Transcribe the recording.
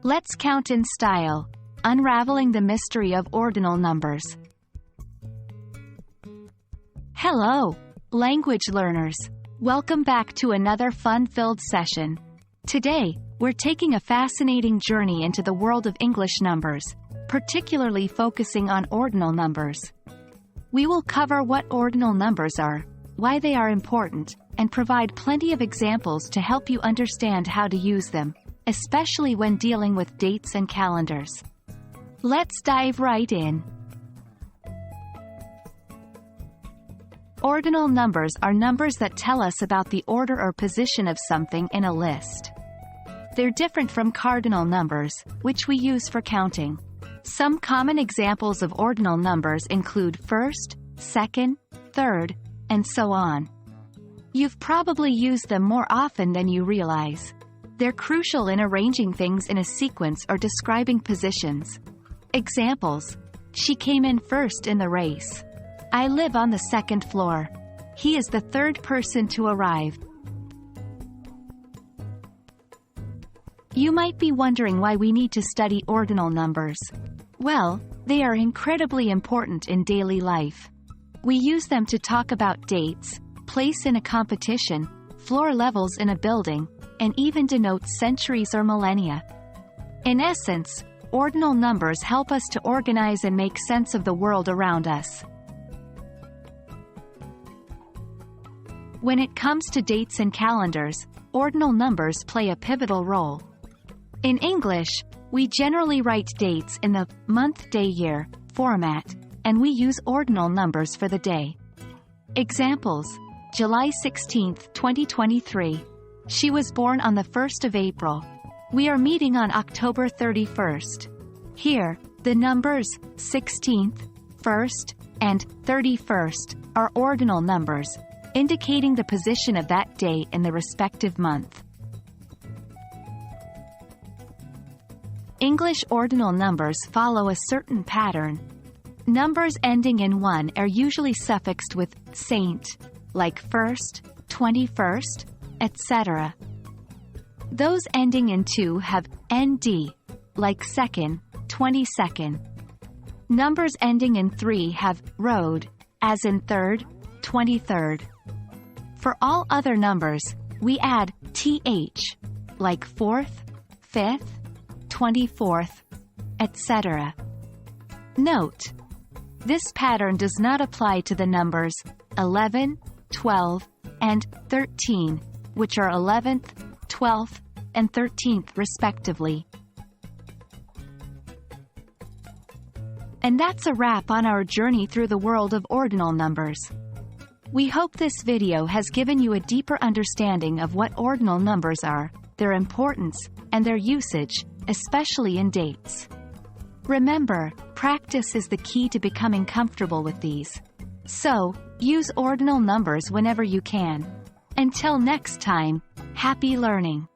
Let's count in style, unraveling the mystery of ordinal numbers. Hello, language learners. Welcome back to another fun-filled session. Today, we're taking a fascinating journey into the world of English numbers, particularly focusing on ordinal numbers. We will cover what ordinal numbers are, why they are important, and provide plenty of examples to help you understand how to use them, especially when dealing with dates and calendars. Let's dive right in. Ordinal numbers are numbers that tell us about the order or position of something in a list. They're different from cardinal numbers, which we use for counting. Some common examples of ordinal numbers include first, second, third, and so on. You've probably used them more often than you realize. They're crucial in arranging things in a sequence or describing positions. Examples: she came in first in the race. I live on the second floor. He is the third person to arrive. You might be wondering why we need to study ordinal numbers. Well, they are incredibly important in daily life. We use them to talk about dates, place in a competition, floor levels in a building, and even denote centuries or millennia. In essence, ordinal numbers help us to organize and make sense of the world around us. When it comes to dates and calendars, ordinal numbers play a pivotal role. In English, we generally write dates in the month, day, year format, and we use ordinal numbers for the day. Examples: July 16, 2023. She was born on the 1st of April. We are meeting on October 31st. Here, the numbers 16th, 1st, and 31st are ordinal numbers, indicating the position of that day in the respective month. English ordinal numbers follow a certain pattern. Numbers ending in 1 are usually suffixed with "saint", like first, 21st, etc. Those ending in 2 have "nd", like second, 22nd. Numbers ending in 3 have "rod", as in third, 23rd. For all other numbers, we add "th", like fourth, 5th, 24th, etc. Note: this pattern does not apply to the numbers 11, 12, and 13, which are 11th, 12th, and 13th respectively. And that's a wrap on our journey through the world of ordinal numbers. We hope this video has given you a deeper understanding of what ordinal numbers are, their importance, and their usage, especially in dates. Remember, practice is the key to becoming comfortable with these. So, use ordinal numbers whenever you can. Until next time, happy learning!